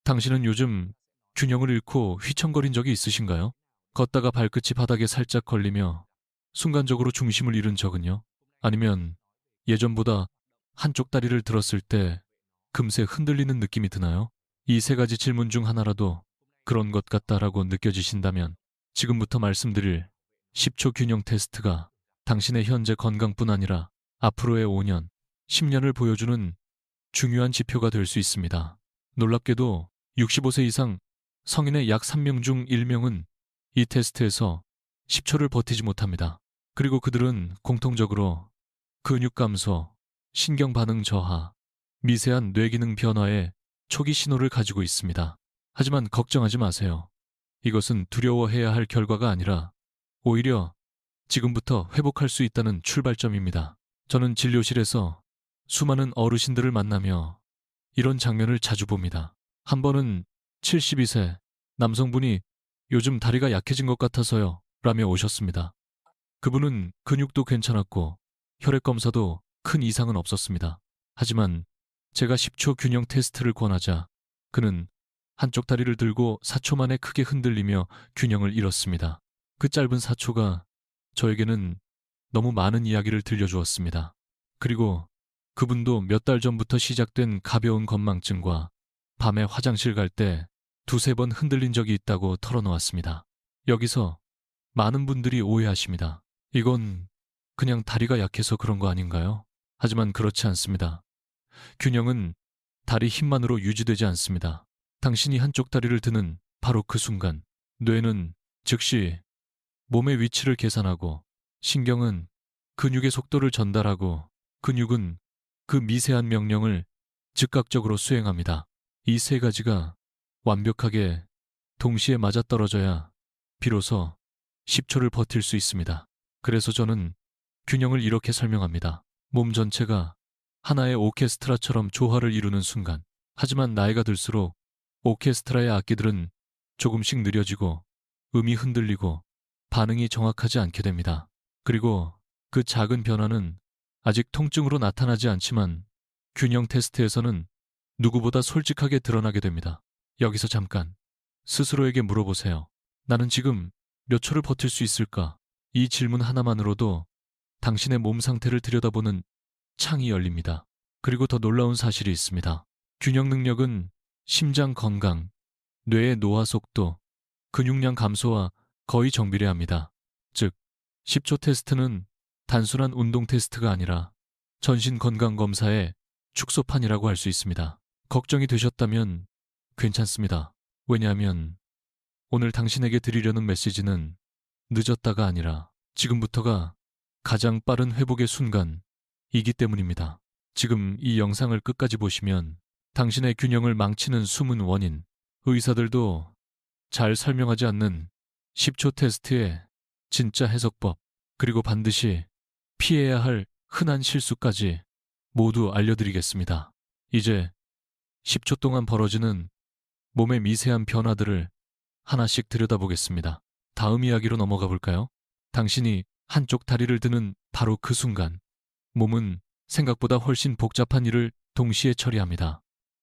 당신은 요즘 균형을 잃고 휘청거린 적이 있으신가요? 걷다가 발끝이 바닥에 살짝 걸리며 순간적으로 중심을 잃은 적은요? 아니면 예전보다 한쪽 다리를 들었을 때 금세 흔들리는 느낌이 드나요? 이 세 가지 질문 중 하나라도 그런 것 같다라고 느껴지신다면 지금부터 말씀드릴 10초 균형 테스트가 당신의 현재 건강뿐 아니라 앞으로의 5년, 10년을 보여주는 중요한 지표가 될 수 있습니다. 놀랍게도 65세 이상 성인의 약 3명 중 1명은 이 테스트에서 10초를 버티지 못합니다. 그리고 그들은 공통적으로 근육 감소, 신경 반응 저하, 미세한 뇌기능 변화의 초기 신호를 가지고 있습니다. 하지만 걱정하지 마세요. 이것은 두려워해야 할 결과가 아니라 오히려 지금부터 회복할 수 있다는 출발점입니다. 저는 진료실에서 수많은 어르신들을 만나며 이런 장면을 자주 봅니다. 한 번은 72세 남성분이 요즘 다리가 약해진 것 같아서요 라며 오셨습니다. 그분은 근육도 괜찮았고 혈액 검사도 큰 이상은 없었습니다. 하지만 제가 10초 균형 테스트를 권하자 그는 한쪽 다리를 들고 4초 만에 크게 흔들리며 균형을 잃었습니다. 그 짧은 4초가 저에게는 너무 많은 이야기를 들려주었습니다. 그리고 그분도 몇 달 전부터 시작된 가벼운 건망증과 밤에 화장실 갈 때 두세 번 흔들린 적이 있다고 털어놓았습니다. 여기서 많은 분들이 오해하십니다. 이건 그냥 다리가 약해서 그런 거 아닌가요? 하지만 그렇지 않습니다. 균형은 다리 힘만으로 유지되지 않습니다. 당신이 한쪽 다리를 드는 바로 그 순간, 뇌는 즉시 몸의 위치를 계산하고, 신경은 근육의 속도를 전달하고, 근육은 그 미세한 명령을 즉각적으로 수행합니다. 이 세 가지가 완벽하게 동시에 맞아떨어져야 비로소 10초를 버틸 수 있습니다. 그래서 저는 균형을 이렇게 설명합니다. 몸 전체가 하나의 오케스트라처럼 조화를 이루는 순간. 하지만 나이가 들수록 오케스트라의 악기들은 조금씩 느려지고 음이 흔들리고 반응이 정확하지 않게 됩니다. 그리고 그 작은 변화는 아직 통증으로 나타나지 않지만 균형 테스트에서는 누구보다 솔직하게 드러나게 됩니다. 여기서 잠깐 스스로에게 물어보세요. 나는 지금 몇 초를 버틸 수 있을까? 이 질문 하나만으로도 당신의 몸 상태를 들여다보는 창이 열립니다. 그리고 더 놀라운 사실이 있습니다. 균형 능력은 심장 건강, 뇌의 노화 속도, 근육량 감소와 거의 정비례합니다. 즉, 10초 테스트는 단순한 운동 테스트가 아니라 전신 건강 검사의 축소판이라고 할 수 있습니다. 걱정이 되셨다면 괜찮습니다. 왜냐하면 오늘 당신에게 드리려는 메시지는 늦었다가 아니라 지금부터가 가장 빠른 회복의 순간이기 때문입니다. 지금 이 영상을 끝까지 보시면 당신의 균형을 망치는 숨은 원인, 의사들도 잘 설명하지 않는 10초 테스트의 진짜 해석법, 그리고 반드시 피해야 할 흔한 실수까지 모두 알려드리겠습니다. 이제 10초 동안 벌어지는 몸의 미세한 변화들을 하나씩 들여다보겠습니다. 다음 이야기로 넘어가 볼까요? 당신이 한쪽 다리를 드는 바로 그 순간, 몸은 생각보다 훨씬 복잡한 일을 동시에 처리합니다.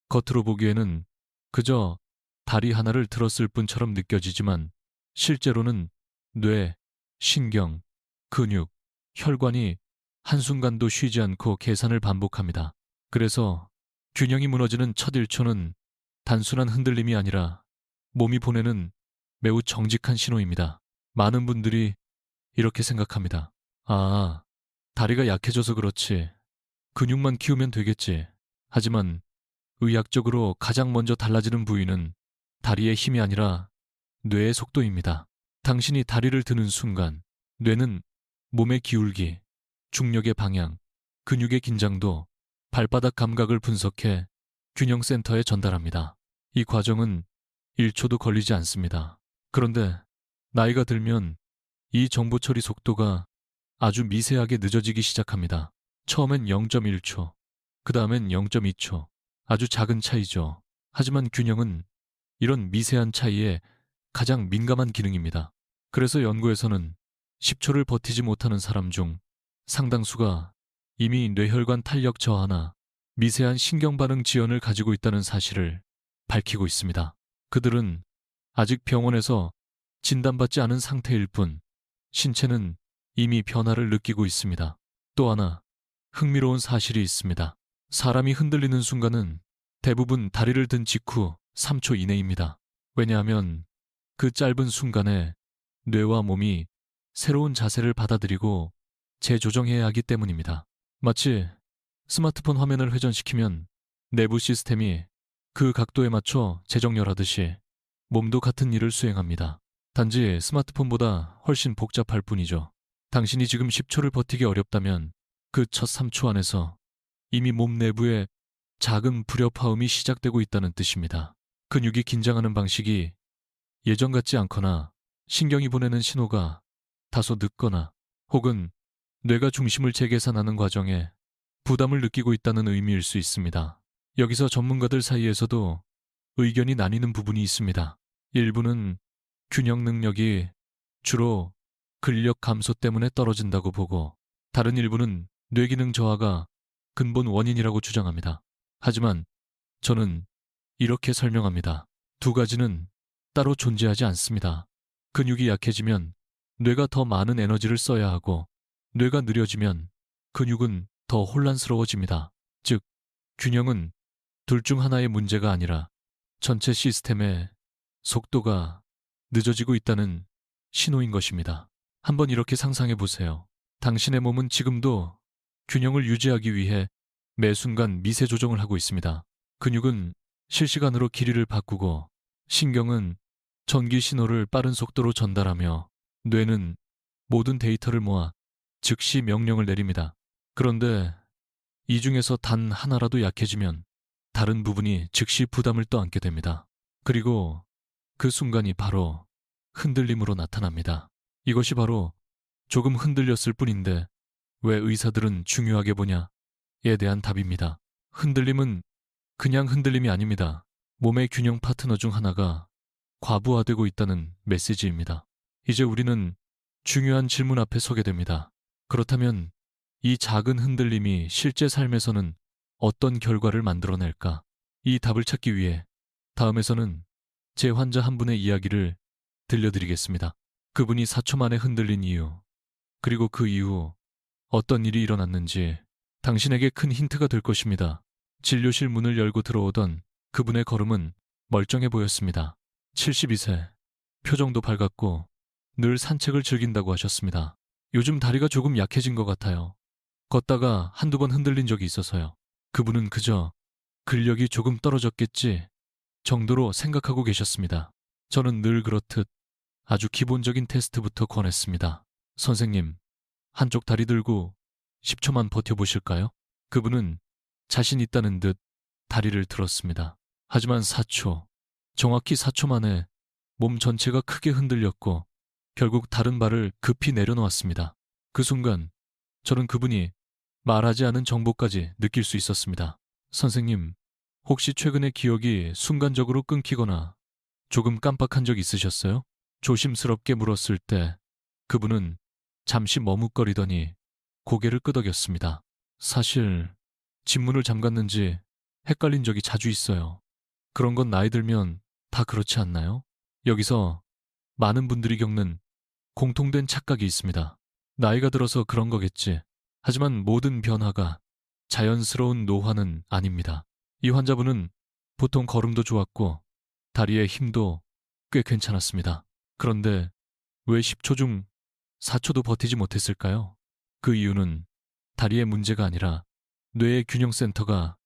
겉으로 보기에는 그저 다리 하나를 들었을 뿐처럼 느껴지지만 실제로는 뇌, 신경, 근육, 혈관이 한순간도 쉬지 않고 계산을 반복합니다. 그래서 균형이 무너지는 첫 1초는 단순한 흔들림이 아니라 몸이 보내는 매우 정직한 신호입니다. 많은 분들이 이렇게 생각합니다. 아, 다리가 약해져서 그렇지. 근육만 키우면 되겠지. 하지만 의학적으로 가장 먼저 달라지는 부위는 다리의 힘이 아니라 뇌의 속도입니다. 당신이 다리를 드는 순간, 뇌는 몸의 기울기, 중력의 방향, 근육의 긴장도, 발바닥 감각을 분석해 균형센터에 전달합니다. 이 과정은 1초도 걸리지 않습니다. 그런데 나이가 들면 이 정보 처리 속도가 아주 미세하게 늦어지기 시작합니다. 처음엔 0.1초, 그 다음엔 0.2초. 아주 작은 차이죠. 하지만 균형은 이런 미세한 차이에 가장 민감한 기능입니다. 그래서 연구에서는 10초를 버티지 못하는 사람 중 상당수가 이미 뇌혈관 탄력 저하나 미세한 신경 반응 지연을 가지고 있다는 사실을 밝히고 있습니다. 그들은 아직 병원에서 진단받지 않은 상태일 뿐 신체는 이미 변화를 느끼고 있습니다. 또 하나 흥미로운 사실이 있습니다. 사람이 흔들리는 순간은 대부분 다리를 든 직후 3초 이내입니다. 왜냐하면 그 짧은 순간에 뇌와 몸이 새로운 자세를 받아들이고 재조정해야 하기 때문입니다. 마치 스마트폰 화면을 회전시키면 내부 시스템이 그 각도에 맞춰 재정렬하듯이 몸도 같은 일을 수행합니다. 단지 스마트폰보다 훨씬 복잡할 뿐이죠. 당신이 지금 10초를 버티기 어렵다면 그 첫 3초 안에서 이미 몸 내부에 작은 불협화음이 시작되고 있다는 뜻입니다. 근육이 긴장하는 방식이 예전 같지 않거나 신경이 보내는 신호가 다소 늦거나 혹은 뇌가 중심을 재계산하는 과정에 부담을 느끼고 있다는 의미일 수 있습니다. 여기서 전문가들 사이에서도 의견이 나뉘는 부분이 있습니다. 일부는 균형 능력이 주로 근력 감소 때문에 떨어진다고 보고 다른 일부는 뇌기능 저하가 근본 원인이라고 주장합니다. 하지만 저는 이렇게 설명합니다. 두 가지는 따로 존재하지 않습니다. 근육이 약해지면 뇌가 더 많은 에너지를 써야 하고 뇌가 느려지면 근육은 더 혼란스러워집니다. 즉, 균형은 둘 중 하나의 문제가 아니라 전체 시스템의 속도가 늦어지고 있다는 신호인 것입니다. 한번 이렇게 상상해 보세요. 당신의 몸은 지금도 균형을 유지하기 위해 매 순간 미세 조정을 하고 있습니다. 근육은 실시간으로 길이를 바꾸고 신경은 전기 신호를 빠른 속도로 전달하며 뇌는 모든 데이터를 모아 즉시 명령을 내립니다. 그런데 이 중에서 단 하나라도 약해지면 다른 부분이 즉시 부담을 떠안게 됩니다. 그리고 그 순간이 바로 흔들림으로 나타납니다. 이것이 바로 조금 흔들렸을 뿐인데 왜 의사들은 중요하게 보냐에 대한 답입니다. 흔들림은 그냥 흔들림이 아닙니다. 몸의 균형 파트너 중 하나가 과부하되고 있다는 메시지입니다. 이제 우리는 중요한 질문 앞에 서게 됩니다. 그렇다면 이 작은 흔들림이 실제 삶에서는 어떤 결과를 만들어낼까? 이 답을 찾기 위해 다음에서는 제 환자 한 분의 이야기를 들려드리겠습니다. 그분이 4초 만에 흔들린 이유, 그리고 그 이후 어떤 일이 일어났는지 당신에게 큰 힌트가 될 것입니다. 진료실 문을 열고 들어오던 그분의 걸음은 멀쩡해 보였습니다. 72세, 표정도 밝았고 늘 산책을 즐긴다고 하셨습니다. 요즘 다리가 조금 약해진 것 같아요. 걷다가 한두 번 흔들린 적이 있어서요. 그분은 그저 근력이 조금 떨어졌겠지 정도로 생각하고 계셨습니다. 저는 늘 그렇듯 아주 기본적인 테스트부터 권했습니다. 선생님, 한쪽 다리 들고 10초만 버텨보실까요? 그분은 자신 있다는 듯 다리를 들었습니다. 하지만 4초, 정확히 4초 만에 몸 전체가 크게 흔들렸고 결국 다른 발을 급히 내려놓았습니다. 그 순간 저는 그분이 말하지 않은 정보까지 느낄 수 있었습니다. 선생님, 혹시 최근에 기억이 순간적으로 끊기거나 조금 깜빡한 적 있으셨어요? 조심스럽게 물었을 때 그분은 잠시 머뭇거리더니 고개를 끄덕였습니다. 사실 집문을 잠갔는지 헷갈린 적이 자주 있어요. 그런 건 나이 들면 다 그렇지 않나요? 여기서 많은 분들이 겪는 공통된 착각이 있습니다. 나이가 들어서 그런 거겠지. 하지만 모든 변화가 자연스러운 노화는 아닙니다. 이 환자분은 보통 걸음도 좋았고 다리의 힘도 꽤 괜찮았습니다. 그런데 왜 10초 중 4초도 버티지 못했을까요? 그 이유는 다리의 문제가 아니라 뇌의 균형 센터가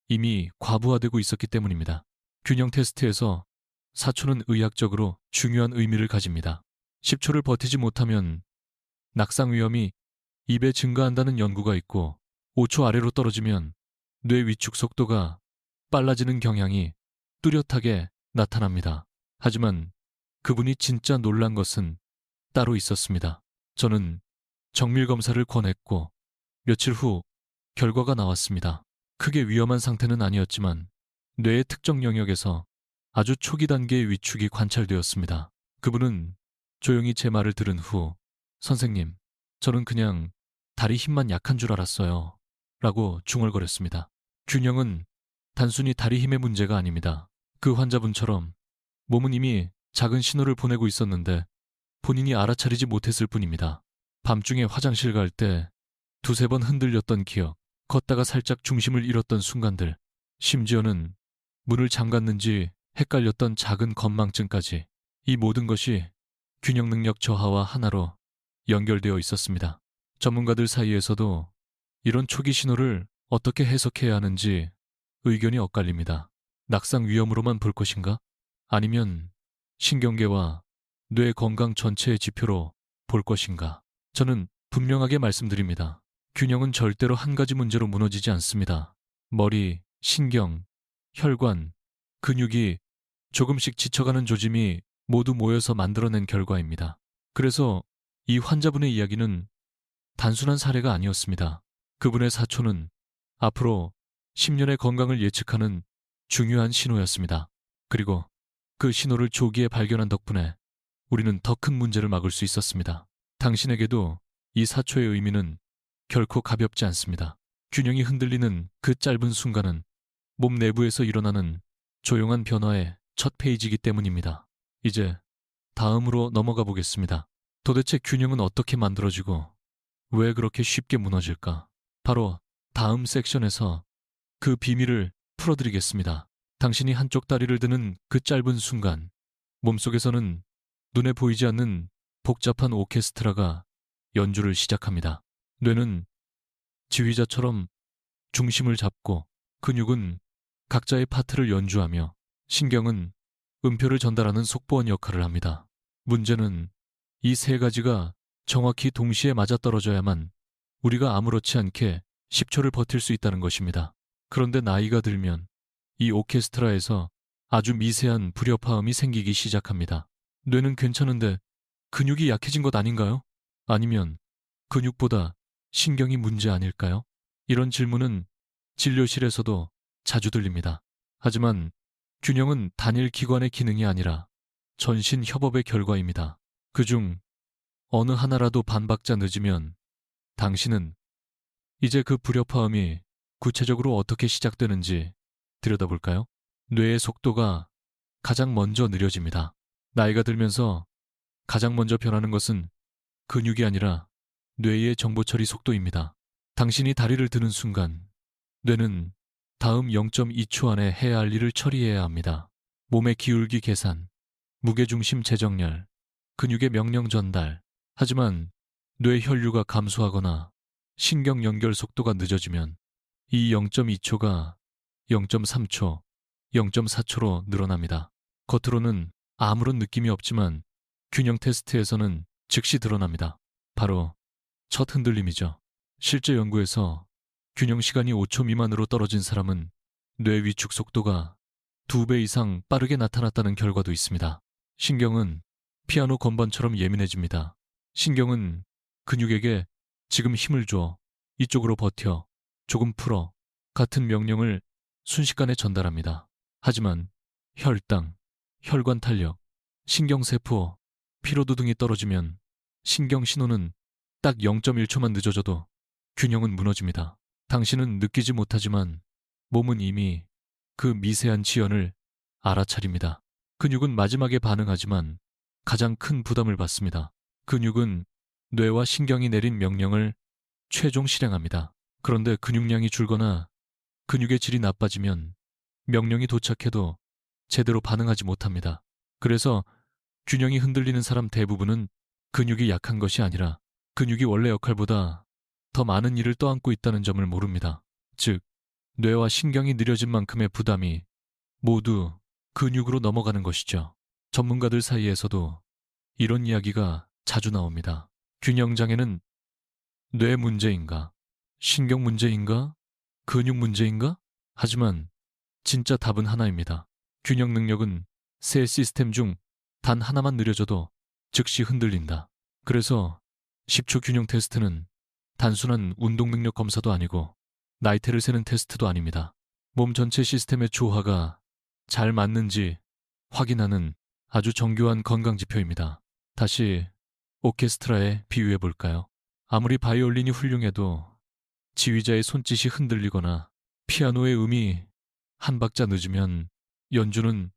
이미 과부하되고 있었기 때문입니다. 균형 테스트에서 4초는 의학적으로 중요한 의미를 가집니다. 10초를 버티지 못하면 낙상 위험이 2배 증가한다는 연구가 있고 5초 아래로 떨어지면 뇌 위축 속도가 빨라지는 경향이 뚜렷하게 나타납니다. 하지만 그분이 진짜 놀란 것은 따로 있었습니다. 저는 정밀 검사를 권했고 며칠 후 결과가 나왔습니다. 크게 위험한 상태는 아니었지만 뇌의 특정 영역에서 아주 초기 단계의 위축이 관찰되었습니다. 그분은 조용히 제 말을 들은 후 선생님, 저는 그냥 다리 힘만 약한 줄 알았어요. 라고 중얼거렸습니다. 균형은 단순히 다리 힘의 문제가 아닙니다. 그 환자분처럼 몸은 이미 작은 신호를 보내고 있었는데 본인이 알아차리지 못했을 뿐입니다. 밤중에 화장실 갈 때 두세 번 흔들렸던 기억, 걷다가 살짝 중심을 잃었던 순간들, 심지어는 문을 잠갔는지 헷갈렸던 작은 건망증까지, 이 모든 것이 균형 능력 저하와 하나로 연결되어 있었습니다. 전문가들 사이에서도 이런 초기 신호를 어떻게 해석해야 하는지 의견이 엇갈립니다. 낙상 위험으로만 볼 것인가? 아니면 신경계와 뇌 건강 전체의 지표로 볼 것인가? 저는 분명하게 말씀드립니다. 균형은 절대로 한 가지 문제로 무너지지 않습니다. 머리, 신경, 혈관, 근육이 조금씩 지쳐가는 조짐이 모두 모여서 만들어낸 결과입니다. 그래서 이 환자분의 이야기는 단순한 사례가 아니었습니다. 그분의 사초는 앞으로 10년의 건강을 예측하는 중요한 신호였습니다. 그리고 그 신호를 조기에 발견한 덕분에 우리는 더 큰 문제를 막을 수 있었습니다. 당신에게도 이 사초의 의미는 결코 가볍지 않습니다. 균형이 흔들리는 그 짧은 순간은 몸 내부에서 일어나는 조용한 변화의 첫 페이지이기 때문입니다. 이제 다음으로 넘어가 보겠습니다. 도대체 균형은 어떻게 만들어지고 왜 그렇게 쉽게 무너질까? 바로 다음 섹션에서 그 비밀을 풀어드리겠습니다. 당신이 한쪽 다리를 드는 그 짧은 순간, 몸속에서는 눈에 보이지 않는 복잡한 오케스트라가 연주를 시작합니다. 뇌는 지휘자처럼 중심을 잡고, 근육은 각자의 파트를 연주하며, 신경은 음표를 전달하는 속보원 역할을 합니다. 문제는 이 세 가지가 정확히 동시에 맞아떨어져야만 우리가 아무렇지 않게 10초를 버틸 수 있다는 것입니다. 그런데 나이가 들면 이 오케스트라에서 아주 미세한 불협화음이 생기기 시작합니다. 뇌는 괜찮은데 근육이 약해진 것 아닌가요? 아니면 근육보다 신경이 문제 아닐까요? 이런 질문은 진료실에서도 자주 들립니다. 하지만 균형은 단일 기관의 기능이 아니라 전신 협업의 결과입니다. 그중 어느 하나라도 반박자 늦으면 당신은 이제 그 불협화음이 구체적으로 어떻게 시작되는지 들여다볼까요? 뇌의 속도가 가장 먼저 느려집니다. 나이가 들면서 가장 먼저 변하는 것은 근육이 아니라 뇌의 정보 처리 속도입니다. 당신이 다리를 드는 순간 뇌는 다음 0.2초 안에 해야 할 일을 처리해야 합니다. 몸의 기울기 계산, 무게중심 재정렬, 근육의 명령 전달. 하지만 뇌 혈류가 감소하거나 신경 연결 속도가 늦어지면 이 0.2초가 0.3초, 0.4초로 늘어납니다. 겉으로는 아무런 느낌이 없지만 균형 테스트에서는 즉시 드러납니다. 바로 첫 흔들림이죠. 실제 연구에서 균형 시간이 5초 미만으로 떨어진 사람은 뇌 위축 속도가 2배 이상 빠르게 나타났다는 결과도 있습니다. 신경은 피아노 건반처럼 예민해집니다. 신경은 근육에게 지금 힘을 줘, 이쪽으로 버텨, 조금 풀어 같은 명령을 순식간에 전달합니다. 하지만 혈당, 혈관 탄력, 신경세포, 피로도 등이 떨어지면 신경 신호는 딱 0.1초만 늦어져도 균형은 무너집니다. 당신은 느끼지 못하지만 몸은 이미 그 미세한 지연을 알아차립니다. 근육은 마지막에 반응하지만 가장 큰 부담을 받습니다. 근육은 뇌와 신경이 내린 명령을 최종 실행합니다. 그런데 근육량이 줄거나 근육의 질이 나빠지면 명령이 도착해도 제대로 반응하지 못합니다. 그래서 균형이 흔들리는 사람 대부분은 근육이 약한 것이 아니라 근육이 원래 역할보다 더 많은 일을 떠안고 있다는 점을 모릅니다. 즉, 뇌와 신경이 느려진 만큼의 부담이 모두 근육으로 넘어가는 것이죠. 전문가들 사이에서도 이런 이야기가 자주 나옵니다. 균형장애는 뇌 문제인가? 신경 문제인가? 근육 문제인가? 하지만 진짜 답은 하나입니다. 균형 능력은 세 시스템 중 단 하나만 느려져도 즉시 흔들린다. 그래서 10초 균형 테스트는 단순한 운동 능력 검사도 아니고 나이테를 세는 테스트도 아닙니다. 몸 전체 시스템의 조화가 잘 맞는지 확인하는 아주 정교한 건강 지표입니다. 다시 오케스트라에 비유해 볼까요? 아무리 바이올린이 훌륭해도 지휘자의 손짓이 흔들리거나 피아노의 음이 한 박자 늦으면 연주는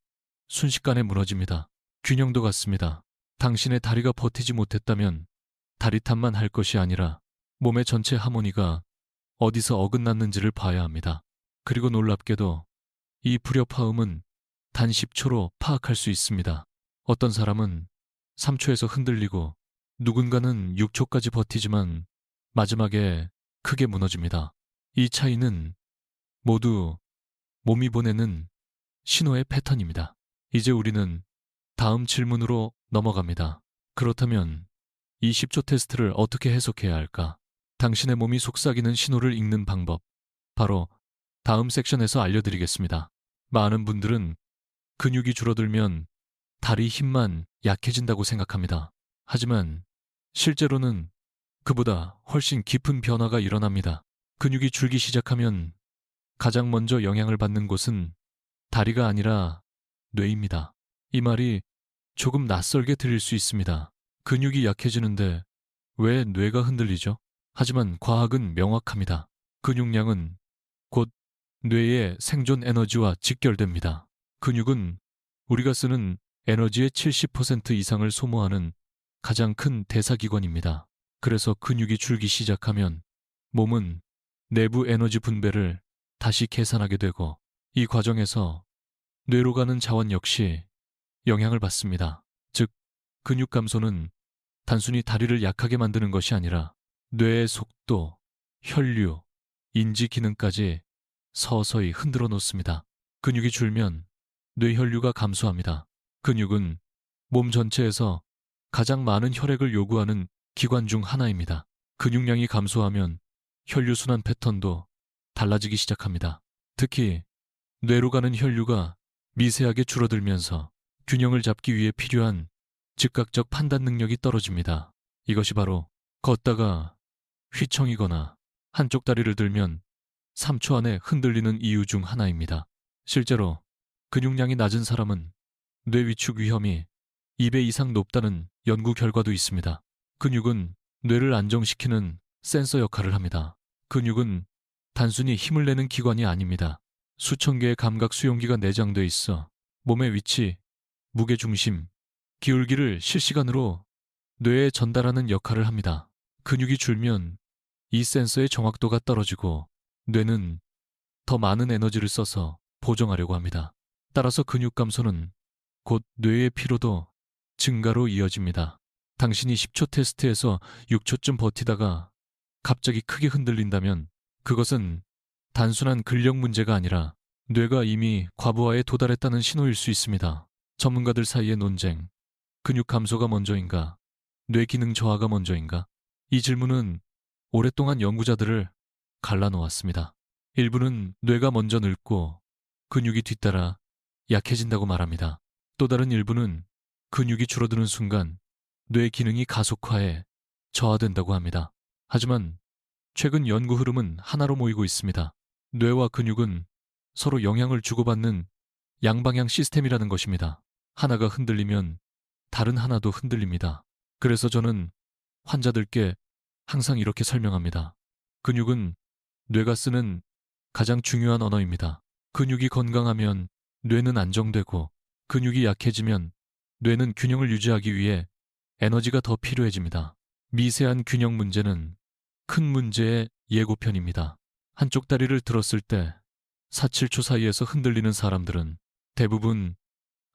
순식간에 무너집니다. 균형도 같습니다. 당신의 다리가 버티지 못했다면 다리탄만 할 것이 아니라 몸의 전체 하모니가 어디서 어긋났는지를 봐야 합니다. 그리고 놀랍게도 이 불협화음은 단 10초로 파악할 수 있습니다. 어떤 사람은 3초에서 흔들리고 누군가는 6초까지 버티지만 마지막에 크게 무너집니다. 이 차이는 모두 몸이 보내는 신호의 패턴입니다. 이제 우리는 다음 질문으로 넘어갑니다. 그렇다면 이 10초 테스트를 어떻게 해석해야 할까? 당신의 몸이 속삭이는 신호를 읽는 방법, 바로 다음 섹션에서 알려드리겠습니다. 많은 분들은 근육이 줄어들면 다리 힘만 약해진다고 생각합니다. 하지만 실제로는 그보다 훨씬 깊은 변화가 일어납니다. 근육이 줄기 시작하면 가장 먼저 영향을 받는 곳은 다리가 아니라 뇌입니다. 이 말이 조금 낯설게 들릴 수 있습니다. 근육이 약해지는데 왜 뇌가 흔들리죠? 하지만 과학은 명확합니다. 근육량은 곧 뇌의 생존 에너지와 직결됩니다. 근육은 우리가 쓰는 에너지의 70% 이상을 소모하는 가장 큰 대사기관입니다. 그래서 근육이 줄기 시작하면 몸은 내부 에너지 분배를 다시 계산하게 되고 이 과정에서 뇌로 가는 자원 역시 영향을 받습니다. 즉, 근육 감소는 단순히 다리를 약하게 만드는 것이 아니라 뇌의 속도, 혈류, 인지 기능까지 서서히 흔들어 놓습니다. 근육이 줄면 뇌혈류가 감소합니다. 근육은 몸 전체에서 가장 많은 혈액을 요구하는 기관 중 하나입니다. 근육량이 감소하면 혈류순환 패턴도 달라지기 시작합니다. 특히 뇌로 가는 혈류가 미세하게 줄어들면서 균형을 잡기 위해 필요한 즉각적 판단 능력이 떨어집니다. 이것이 바로 걷다가 휘청이거나 한쪽 다리를 들면 3초 안에 흔들리는 이유 중 하나입니다. 실제로 근육량이 낮은 사람은 뇌 위축 위험이 2배 이상 높다는 연구 결과도 있습니다. 근육은 뇌를 안정시키는 센서 역할을 합니다. 근육은 단순히 힘을 내는 기관이 아닙니다. 수천 개의 감각 수용기가 내장돼 있어 몸의 위치, 무게 중심, 기울기를 실시간으로 뇌에 전달하는 역할을 합니다. 근육이 줄면 이 센서의 정확도가 떨어지고 뇌는 더 많은 에너지를 써서 보정하려고 합니다. 따라서 근육 감소는 곧 뇌의 피로도 증가로 이어집니다. 당신이 10초 테스트에서 6초쯤 버티다가 갑자기 크게 흔들린다면 그것은 단순한 근력 문제가 아니라 뇌가 이미 과부하에 도달했다는 신호일 수 있습니다. 전문가들 사이의 논쟁, 근육 감소가 먼저인가, 뇌 기능 저하가 먼저인가? 이 질문은 오랫동안 연구자들을 갈라놓았습니다. 일부는 뇌가 먼저 늙고 근육이 뒤따라 약해진다고 말합니다. 또 다른 일부는 근육이 줄어드는 순간 뇌 기능이 가속화해 저하된다고 합니다. 하지만 최근 연구 흐름은 하나로 모이고 있습니다. 뇌와 근육은 서로 영향을 주고받는 양방향 시스템이라는 것입니다. 하나가 흔들리면 다른 하나도 흔들립니다. 그래서 저는 환자들께 항상 이렇게 설명합니다. 근육은 뇌가 쓰는 가장 중요한 언어입니다. 근육이 건강하면 뇌는 안정되고 근육이 약해지면 뇌는 균형을 유지하기 위해 에너지가 더 필요해집니다. 미세한 균형 문제는 큰 문제의 예고편입니다. 한쪽 다리를 들었을 때 4, 7초 사이에서 흔들리는 사람들은 대부분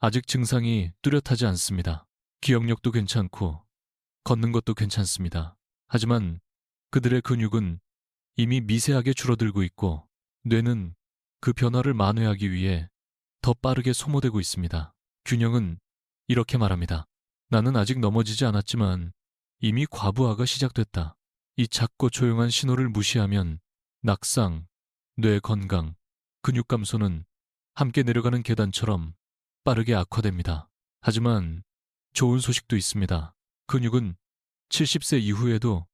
아직 증상이 뚜렷하지 않습니다. 기억력도 괜찮고 걷는 것도 괜찮습니다. 하지만 그들의 근육은 이미 미세하게 줄어들고 있고 뇌는 그 변화를 만회하기 위해 더 빠르게 소모되고 있습니다. 균형은 이렇게 말합니다. 나는 아직 넘어지지 않았지만 이미 과부하가 시작됐다. 이 작고 조용한 신호를 무시하면 낙상, 뇌 건강, 근육 감소는 함께 내려가는 계단처럼 빠르게 악화됩니다. 하지만 좋은 소식도 있습니다. 근육은 70세 이후에도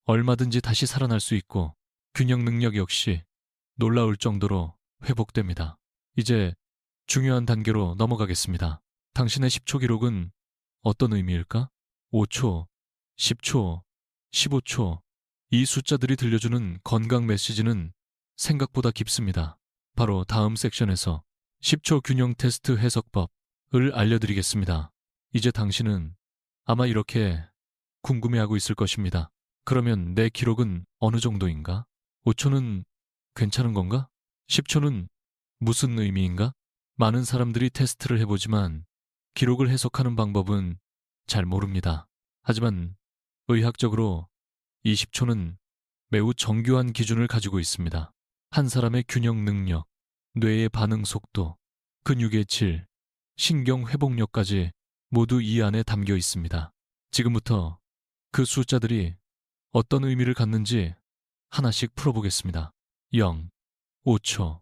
얼마든지 다시 살아날 수 있고 균형 능력 역시 놀라울 정도로 회복됩니다. 이제 중요한 단계로 넘어가겠습니다. 당신의 10초 기록은 어떤 의미일까? 5초, 10초, 15초. 이 숫자들이 들려주는 건강 메시지는 생각보다 깊습니다. 바로 다음 섹션에서 10초 균형 테스트 해석법을 알려드리겠습니다. 이제 당신은 아마 이렇게 궁금해하고 있을 것입니다. 그러면 내 기록은 어느 정도인가? 5초는 괜찮은 건가? 10초는 무슨 의미인가? 많은 사람들이 테스트를 해보지만 기록을 해석하는 방법은 잘 모릅니다. 하지만 의학적으로 20초는 매우 정교한 기준을 가지고 있습니다. 한 사람의 균형 능력, 뇌의 반응 속도, 근육의 질, 신경 회복력까지 모두 이 안에 담겨 있습니다. 지금부터 그 숫자들이 어떤 의미를 갖는지 하나씩 풀어보겠습니다. 0, 5초.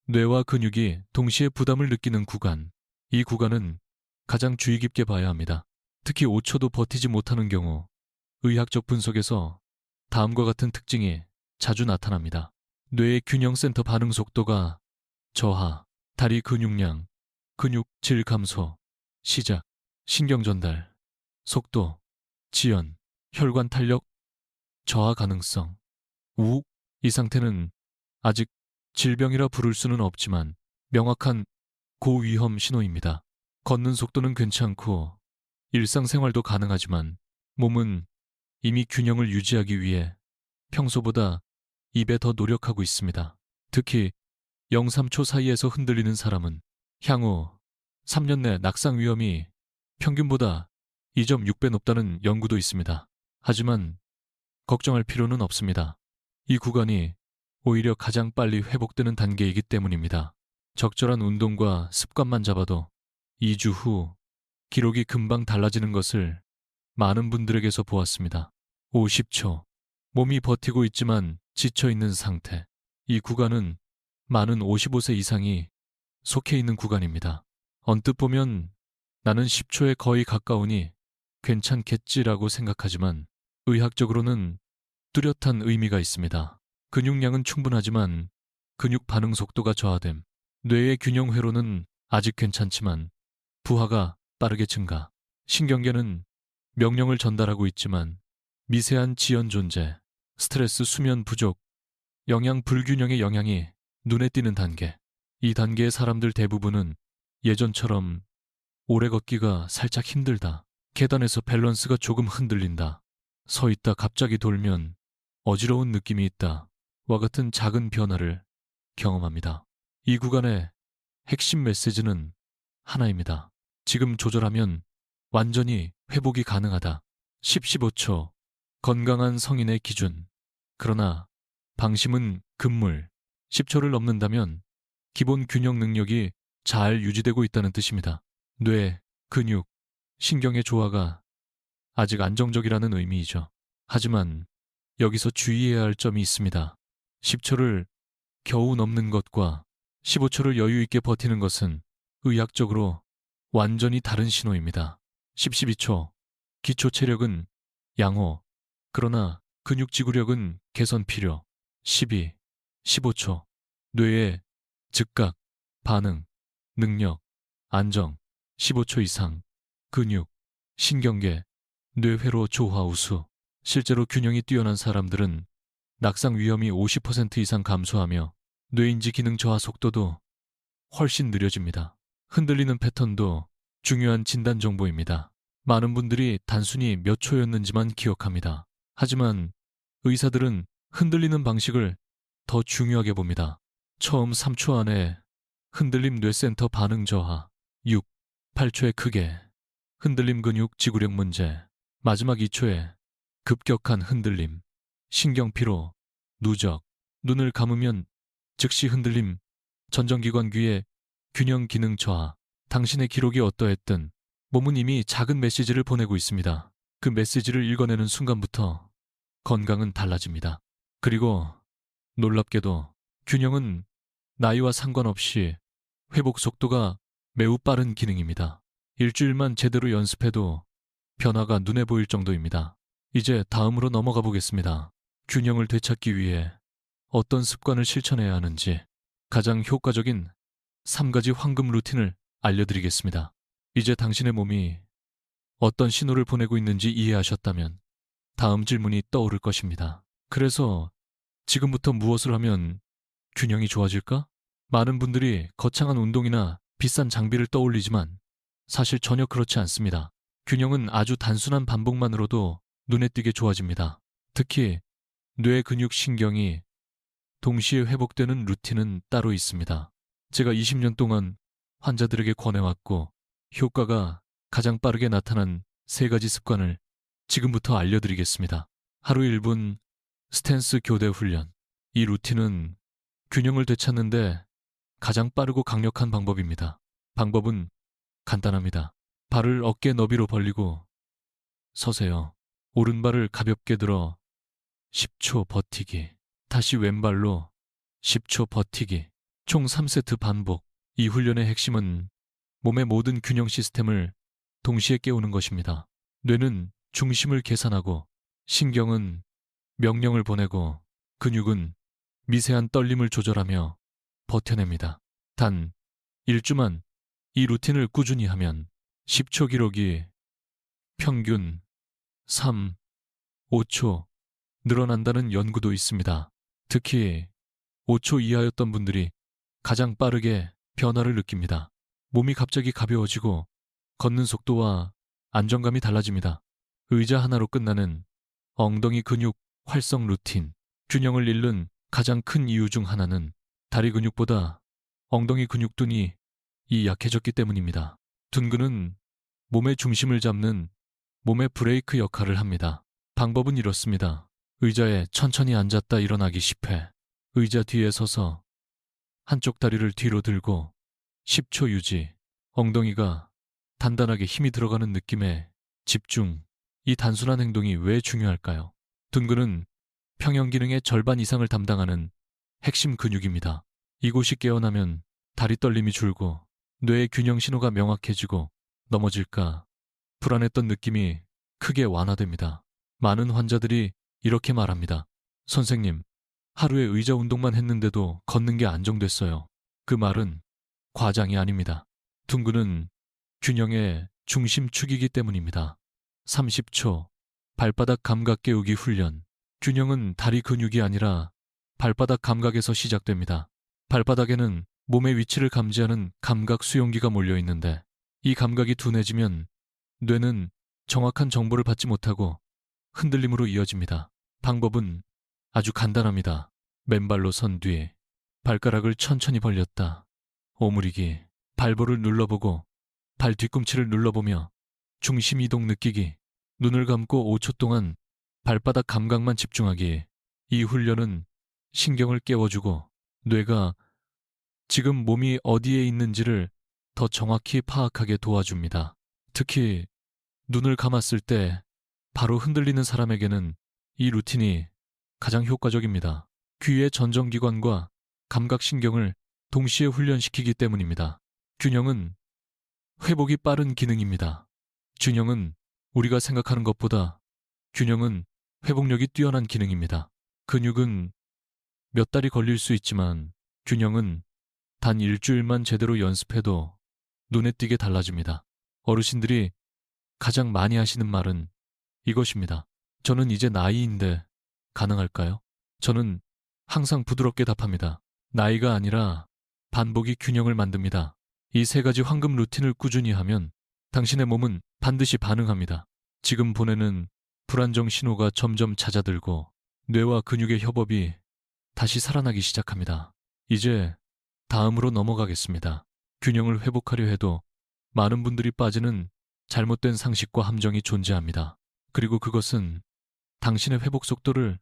뇌와 근육이 동시에 부담을 느끼는 구간. 이 구간은 가장 주의 깊게 봐야 합니다. 특히 5초도 버티지 못하는 경우 의학적 분석에서 다음과 같은 특징이 자주 나타납니다. 뇌의 균형센터 반응 속도가 저하, 다리 근육량, 근육 질 감소, 시작, 신경 전달, 속도, 지연, 혈관 탄력, 저하 가능성, 우욱. 이 상태는 아직 질병이라 부를 수는 없지만 명확한 고위험 신호입니다. 걷는 속도는 괜찮고 일상생활도 가능하지만 몸은 이미 균형을 유지하기 위해 평소보다 2배 더 노력하고 있습니다. 특히 0-3초 사이에서 흔들리는 사람은 향후 3년 내 낙상 위험이 평균보다 2.6배 높다는 연구도 있습니다. 하지만 걱정할 필요는 없습니다. 이 구간이 오히려 가장 빨리 회복되는 단계이기 때문입니다. 적절한 운동과 습관만 잡아도 2주 후 기록이 금방 달라지는 것을 많은 분들에게서 보았습니다. 50초. 몸이 버티고 있지만 지쳐 있는 상태. 이 구간은 많은 55세 이상이 속해 있는 구간입니다. 언뜻 보면 나는 10초에 거의 가까우니 괜찮겠지라고 생각하지만 의학적으로는 뚜렷한 의미가 있습니다. 근육량은 충분하지만 근육 반응 속도가 저하됨. 뇌의 균형 회로는 아직 괜찮지만 부하가 빠르게 증가. 신경계는 명령을 전달하고 있지만 미세한 지연 존재, 스트레스, 수면 부족, 영양 불균형의 영향이 눈에 띄는 단계. 이 단계의 사람들 대부분은 예전처럼 오래 걷기가 살짝 힘들다. 계단에서 밸런스가 조금 흔들린다. 서 있다 갑자기 돌면 어지러운 느낌이 있다. 와 같은 작은 변화를 경험합니다. 이 구간의 핵심 메시지는 하나입니다. 지금 조절하면 완전히 회복이 가능하다. 10-15초. 건강한 성인의 기준. 그러나 방심은 금물. 10초를 넘는다면 기본 균형 능력이 잘 유지되고 있다는 뜻입니다. 뇌, 근육, 신경의 조화가 아직 안정적이라는 의미이죠. 하지만 여기서 주의해야 할 점이 있습니다. 10초를 겨우 넘는 것과 15초를 여유 있게 버티는 것은 의학적으로 완전히 다른 신호입니다. 10-12초. 기초 체력은 양호. 그러나 근육 지구력은 개선 필요. 12, 15초. 뇌의 즉각, 반응, 능력, 안정. 15초 이상. 근육, 신경계, 뇌회로 조화 우수. 실제로 균형이 뛰어난 사람들은 낙상 위험이 50% 이상 감소하며 뇌인지 기능 저하 속도도 훨씬 느려집니다. 흔들리는 패턴도 중요한 진단 정보입니다. 많은 분들이 단순히 몇 초였는지만 기억합니다. 하지만 의사들은 흔들리는 방식을 더 중요하게 봅니다. 처음 3초 안에 흔들림 뇌센터 반응 저하, 6, 8초에 크게 흔들림 근육 지구력 문제, 마지막 2초에 급격한 흔들림, 신경피로, 누적, 눈을 감으면 즉시 흔들림, 전정기관 귀의 균형 기능 저하. 당신의 기록이 어떠했든 몸은 이미 작은 메시지를 보내고 있습니다. 그 메시지를 읽어내는 순간부터 건강은 달라집니다. 그리고 놀랍게도 균형은 나이와 상관없이 회복 속도가 매우 빠른 기능입니다. 일주일만 제대로 연습해도 변화가 눈에 보일 정도입니다. 이제 다음으로 넘어가 보겠습니다. 균형을 되찾기 위해 어떤 습관을 실천해야 하는지 가장 효과적인 3가지 황금 루틴을 알려드리겠습니다. 이제 당신의 몸이 어떤 신호를 보내고 있는지 이해하셨다면 다음 질문이 떠오를 것입니다. 그래서 지금부터 무엇을 하면 균형이 좋아질까? 많은 분들이 거창한 운동이나 비싼 장비를 떠올리지만 사실 전혀 그렇지 않습니다. 균형은 아주 단순한 반복만으로도 눈에 띄게 좋아집니다. 특히 뇌 근육 신경이 동시에 회복되는 루틴은 따로 있습니다. 제가 20년 동안 환자들에게 권해왔고 효과가 가장 빠르게 나타난 3가지 습관을 지금부터 알려드리겠습니다. 하루 1분 스탠스 교대 훈련. 이 루틴은 균형을 되찾는데 가장 빠르고 강력한 방법입니다. 방법은 간단합니다. 발을 어깨 너비로 벌리고 서세요. 오른발을 가볍게 들어 10초 버티기. 다시 왼발로 10초 버티기. 총 3세트 반복. 이 훈련의 핵심은 몸의 모든 균형 시스템을 동시에 깨우는 것입니다. 뇌는 중심을 계산하고 신경은 명령을 보내고 근육은 미세한 떨림을 조절하며 버텨냅니다. 단 1주만 이 루틴을 꾸준히 하면 10초 기록이 평균 3, 5초 늘어난다는 연구도 있습니다. 특히 5초 이하였던 분들이 가장 빠르게 변화를 느낍니다. 몸이 갑자기 가벼워지고 걷는 속도와 안정감이 달라집니다. 의자 하나로 끝나는 엉덩이 근육 활성 루틴. 균형을 잃는 가장 큰 이유 중 하나는 다리 근육보다 엉덩이 근육둔이 약해졌기 때문입니다. 둔근은 몸의 중심을 잡는 몸의 브레이크 역할을 합니다. 방법은 이렇습니다. 의자에 천천히 앉았다 일어나기 10회. 의자 뒤에 서서 한쪽 다리를 뒤로 들고 10초 유지. 엉덩이가 단단하게 힘이 들어가는 느낌에 집중. 이 단순한 행동이 왜 중요할까요? 둔근은 평형 기능의 절반 이상을 담당하는 핵심 근육입니다. 이곳이 깨어나면 다리 떨림이 줄고 뇌의 균형 신호가 명확해지고 넘어질까 불안했던 느낌이 크게 완화됩니다. 많은 환자들이 이렇게 말합니다. 선생님, 하루에 의자 운동만 했는데도 걷는 게 안정됐어요. 그 말은 과장이 아닙니다. 둔근은 균형의 중심축이기 때문입니다. 30초 발바닥 감각 깨우기 훈련. 균형은 다리 근육이 아니라 발바닥 감각에서 시작됩니다. 발바닥에는 몸의 위치를 감지하는 감각 수용기가 몰려 있는데 이 감각이 둔해지면 뇌는 정확한 정보를 받지 못하고 흔들림으로 이어집니다. 방법은 아주 간단합니다. 맨발로 선 뒤, 발가락을 천천히 벌렸다. 오므리기, 발볼을 눌러보고 발 뒤꿈치를 눌러보며 중심 이동 느끼기, 눈을 감고 5초 동안 발바닥 감각만 집중하기. 이 훈련은 신경을 깨워주고 뇌가 지금 몸이 어디에 있는지를 더 정확히 파악하게 도와줍니다. 특히 눈을 감았을 때 바로 흔들리는 사람에게는 이 루틴이 가장 효과적입니다. 귀의 전정기관과 감각신경을 동시에 훈련시키기 때문입니다. 균형은 회복이 빠른 기능입니다. 균형은 우리가 생각하는 것보다 균형은 회복력이 뛰어난 기능입니다. 근육은 몇 달이 걸릴 수 있지만 균형은 단 일주일만 제대로 연습해도 눈에 띄게 달라집니다. 어르신들이 가장 많이 하시는 말은 이것입니다. 저는 이제 나이인데 가능할까요? 저는 항상 부드럽게 답합니다. 나이가 아니라 반복이 균형을 만듭니다. 이 3가지 황금 루틴을 꾸준히 하면 당신의 몸은 반드시 반응합니다. 지금 보내는 불안정 신호가 점점 잦아들고 뇌와 근육의 협업이 다시 살아나기 시작합니다. 이제 다음으로 넘어가겠습니다. 균형을 회복하려 해도 많은 분들이 빠지는 잘못된 상식과 함정이 존재합니다. 그리고 그것은 당신의 회복 속도를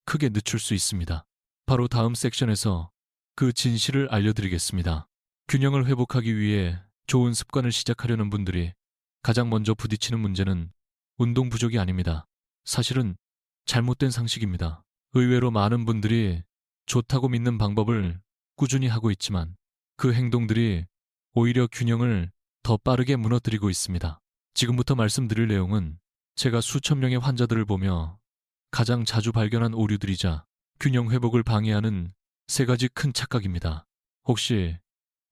크게 늦출 수 있습니다. 바로 다음 섹션에서 그 진실을 알려드리겠습니다. 균형을 회복하기 위해 좋은 습관을 시작하려는 분들이 가장 먼저 부딪히는 문제는 운동 부족이 아닙니다. 사실은 잘못된 상식입니다. 의외로 많은 분들이 좋다고 믿는 방법을 꾸준히 하고 있지만 그 행동들이 오히려 균형을 더 빠르게 무너뜨리고 있습니다. 지금부터 말씀드릴 내용은 제가 수천 명의 환자들을 보며 가장 자주 발견한 오류들이자 균형 회복을 방해하는 3가지 큰 착각입니다. 혹시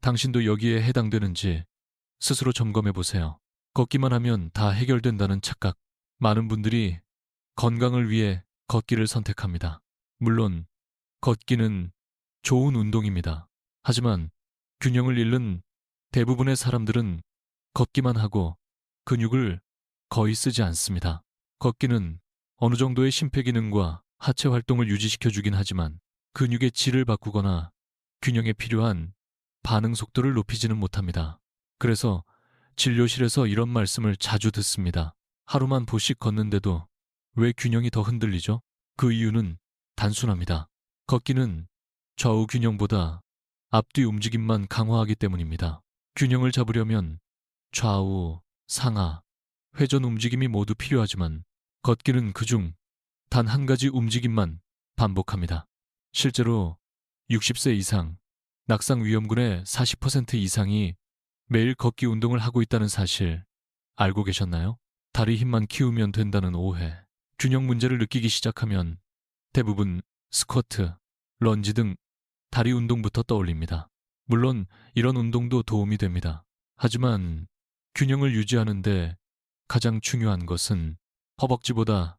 당신도 여기에 해당되는지 스스로 점검해 보세요. 걷기만 하면 다 해결된다는 착각. 많은 분들이 건강을 위해 걷기를 선택합니다. 물론 걷기는 좋은 운동입니다. 하지만 균형을 잃는 대부분의 사람들은 걷기만 하고 근육을 거의 쓰지 않습니다. 걷기는 어느 정도의 심폐기능과 하체 활동을 유지시켜주긴 하지만 근육의 질을 바꾸거나 균형에 필요한 반응 속도를 높이지는 못합니다. 그래서 진료실에서 이런 말씀을 자주 듣습니다. 하루만 보씩 걷는데도 왜 균형이 더 흔들리죠? 그 이유는 단순합니다. 걷기는 좌우 균형보다 앞뒤 움직임만 강화하기 때문입니다. 균형을 잡으려면 좌우, 상하, 회전 움직임이 모두 필요하지만 걷기는 그중 단 한 가지 움직임만 반복합니다. 실제로 60세 이상, 낙상 위험군의 40% 이상이 매일 걷기 운동을 하고 있다는 사실 알고 계셨나요? 다리 힘만 키우면 된다는 오해, 균형 문제를 느끼기 시작하면 대부분 스쿼트, 런지 등 다리 운동부터 떠올립니다. 물론 이런 운동도 도움이 됩니다. 하지만 균형을 유지하는데 가장 중요한 것은 허벅지보다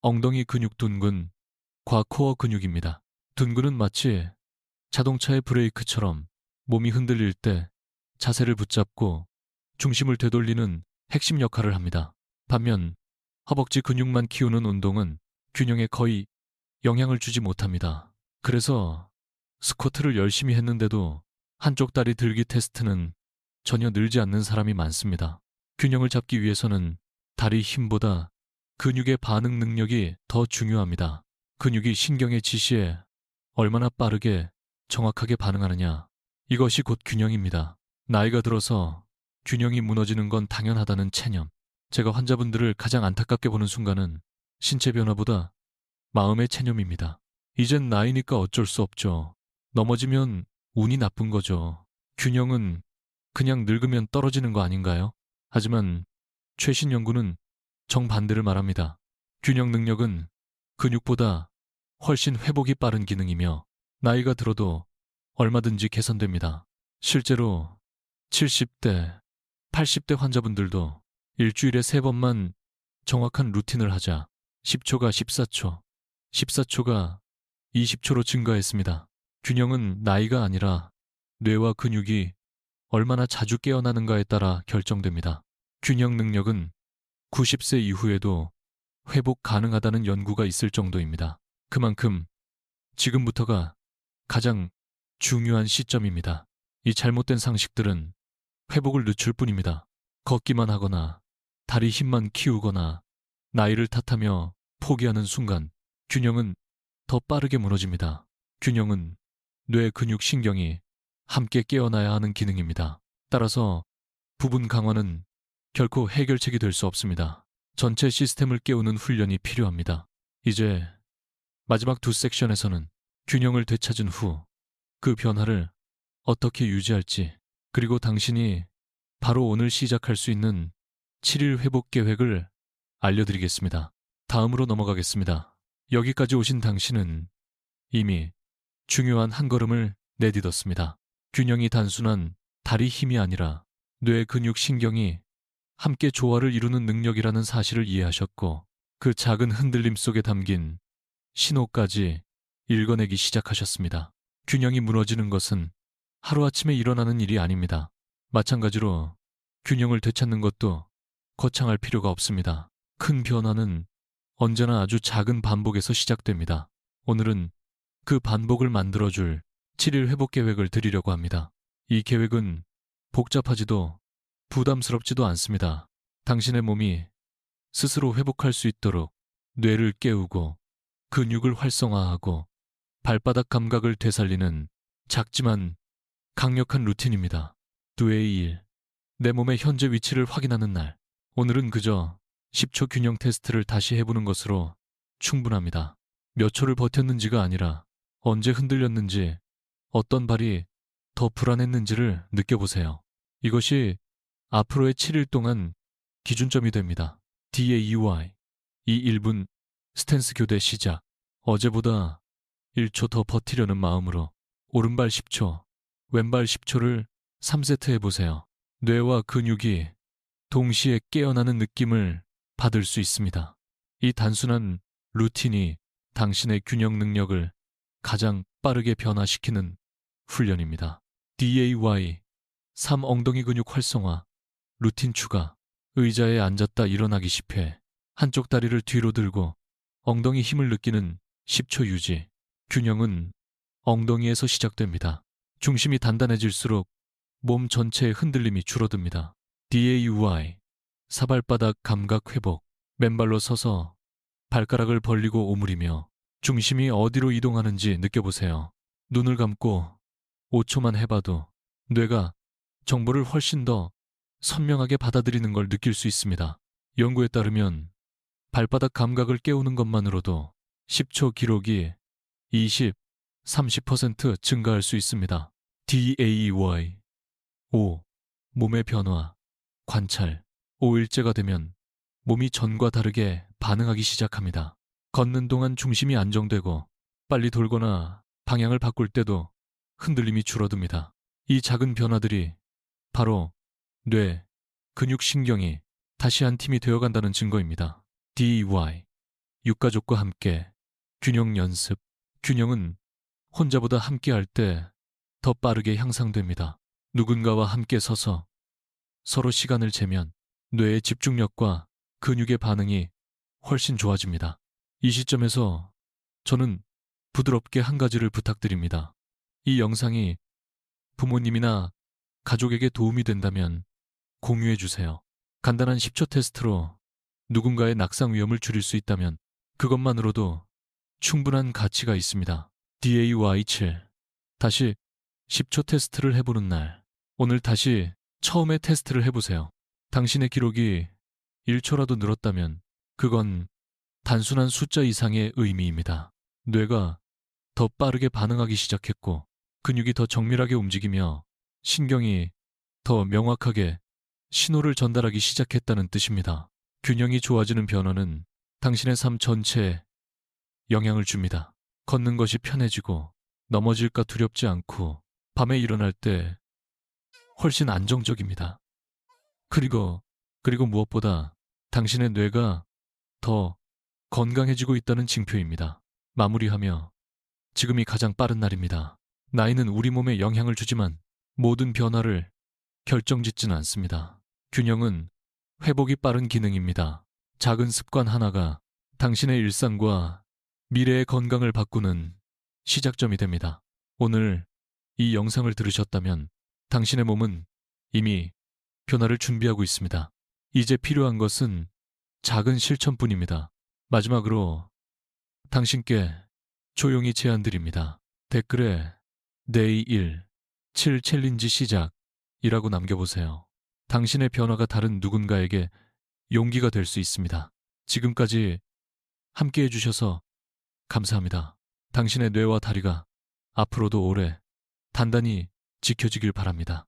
엉덩이 근육 둔근, 과코어 근육입니다. 둔근은 마치 자동차의 브레이크처럼 몸이 흔들릴 때 자세를 붙잡고 중심을 되돌리는 핵심 역할을 합니다. 반면 허벅지 근육만 키우는 운동은 균형에 거의 영향을 주지 못합니다. 그래서 스쿼트를 열심히 했는데도 한쪽 다리 들기 테스트는 전혀 늘지 않는 사람이 많습니다. 균형을 잡기 위해서는 다리 힘보다 근육의 반응 능력이 더 중요합니다. 근육이 신경의 지시에 얼마나 빠르게 정확하게 반응하느냐. 이것이 곧 균형입니다. 나이가 들어서 균형이 무너지는 건 당연하다는 체념. 제가 환자분들을 가장 안타깝게 보는 순간은 신체 변화보다 마음의 체념입니다. 이젠 나이니까 어쩔 수 없죠. 넘어지면 운이 나쁜 거죠. 균형은 그냥 늙으면 떨어지는 거 아닌가요? 하지만 최신 연구는 정반대를 말합니다. 균형 능력은 근육보다 훨씬 회복이 빠른 기능이며 나이가 들어도 얼마든지 개선됩니다. 실제로 70대, 80대 환자분들도 일주일에 3번만 정확한 루틴을 하자 10초가 14초, 14초가 20초로 증가했습니다. 균형은 나이가 아니라 뇌와 근육이 얼마나 자주 깨어나는가에 따라 결정됩니다. 균형 능력은 90세 이후에도 회복 가능하다는 연구가 있을 정도입니다. 그만큼 지금부터가 가장 중요한 시점입니다. 이 잘못된 상식들은 회복을 늦출 뿐입니다. 걷기만 하거나 다리 힘만 키우거나 나이를 탓하며 포기하는 순간 균형은 더 빠르게 무너집니다. 균형은 뇌 근육 신경이 함께 깨어나야 하는 기능입니다. 따라서 부분 강화는 결코 해결책이 될 수 없습니다. 전체 시스템을 깨우는 훈련이 필요합니다. 이제 마지막 두 섹션에서는 균형을 되찾은 후 그 변화를 어떻게 유지할지, 그리고 당신이 바로 오늘 시작할 수 있는 7일 회복 계획을 알려드리겠습니다. 다음으로 넘어가겠습니다. 여기까지 오신 당신은 이미 중요한 한 걸음을 내딛었습니다. 균형이 단순한 다리 힘이 아니라 뇌 근육 신경이 함께 조화를 이루는 능력이라는 사실을 이해하셨고 그 작은 흔들림 속에 담긴 신호까지 읽어내기 시작하셨습니다. 균형이 무너지는 것은 하루아침에 일어나는 일이 아닙니다. 마찬가지로 균형을 되찾는 것도 거창할 필요가 없습니다. 큰 변화는 언제나 아주 작은 반복에서 시작됩니다. 오늘은 그 반복을 만들어줄 7일 회복 계획을 드리려고 합니다. 이 계획은 복잡하지도 부담스럽지도 않습니다. 당신의 몸이 스스로 회복할 수 있도록 뇌를 깨우고 근육을 활성화하고 발바닥 감각을 되살리는 작지만 강력한 루틴입니다. 2의 1. 내 몸의 현재 위치를 확인하는 날. 오늘은 그저 10초 균형 테스트를 다시 해보는 것으로 충분합니다. 몇 초를 버텼는지가 아니라 언제 흔들렸는지, 어떤 발이 더 불안했는지를 느껴보세요. 이것이 앞으로의 7일 동안 기준점이 됩니다. DAEY. 이 1분 스탠스 교대 시작. 어제보다 1초 더 버티려는 마음으로 오른발 10초, 왼발 10초를 3세트 해보세요. 뇌와 근육이 동시에 깨어나는 느낌을 받을 수 있습니다. 이 단순한 루틴이 당신의 균형 능력을 가장 빠르게 변화시키는 훈련입니다. DAY 3. 엉덩이 근육 활성화, 루틴 추가. 의자에 앉았다 일어나기 10회. 한쪽 다리를 뒤로 들고 엉덩이 힘을 느끼는 10초 유지. 균형은 엉덩이에서 시작됩니다. 중심이 단단해질수록 몸 전체의 흔들림이 줄어듭니다. DAY 사발바닥 감각 회복. 맨발로 서서 발가락을 벌리고 오므리며 중심이 어디로 이동하는지 느껴보세요. 눈을 감고 5초만 해봐도 뇌가 정보를 훨씬 더 선명하게 받아들이는 걸 느낄 수 있습니다. 연구에 따르면 발바닥 감각을 깨우는 것만으로도 10초 기록이 20, 30% 증가할 수 있습니다. DAY 5. 몸의 변화, 관찰. 5일째가 되면 몸이 전과 다르게 반응하기 시작합니다. 걷는 동안 중심이 안정되고 빨리 돌거나 방향을 바꿀 때도 흔들림이 줄어듭니다. 이 작은 변화들이 바로 뇌, 근육, 신경이 다시 한 팀이 되어간다는 증거입니다. DY 육가족과 함께 균형 연습. 균형은 혼자보다 함께 할 때 더 빠르게 향상됩니다. 누군가와 함께 서서 서로 시간을 재면 뇌의 집중력과 근육의 반응이 훨씬 좋아집니다. 이 시점에서 저는 부드럽게 한 가지를 부탁드립니다. 이 영상이 부모님이나 가족에게 도움이 된다면 공유해 주세요. 간단한 10초 테스트로 누군가의 낙상 위험을 줄일 수 있다면 그것만으로도 충분한 가치가 있습니다. DAY 7. 다시 10초 테스트를 해보는 날. 오늘 다시 처음에 테스트를 해보세요. 당신의 기록이 1초라도 늘었다면 그건 단순한 숫자 이상의 의미입니다. 뇌가 더 빠르게 반응하기 시작했고 근육이 더 정밀하게 움직이며 신경이 더 명확하게 신호를 전달하기 시작했다는 뜻입니다. 균형이 좋아지는 변화는 당신의 삶 전체에 영향을 줍니다. 걷는 것이 편해지고 넘어질까 두렵지 않고 밤에 일어날 때 훨씬 안정적입니다. 그리고 무엇보다 당신의 뇌가 더 건강해지고 있다는 징표입니다. 마무리하며 지금이 가장 빠른 날입니다. 나이는 우리 몸에 영향을 주지만 모든 변화를 결정짓지는 않습니다. 균형은 회복이 빠른 기능입니다. 작은 습관 하나가 당신의 일상과 미래의 건강을 바꾸는 시작점이 됩니다. 오늘 이 영상을 들으셨다면 당신의 몸은 이미 변화를 준비하고 있습니다. 이제 필요한 것은 작은 실천뿐입니다. 마지막으로 당신께 조용히 제안드립니다. 댓글에 Day 7 챌린지 시작이라고 남겨보세요. 당신의 변화가 다른 누군가에게 용기가 될 수 있습니다. 지금까지 함께 해주셔서 감사합니다. 당신의 뇌와 다리가 앞으로도 오래 단단히 지켜지길 바랍니다.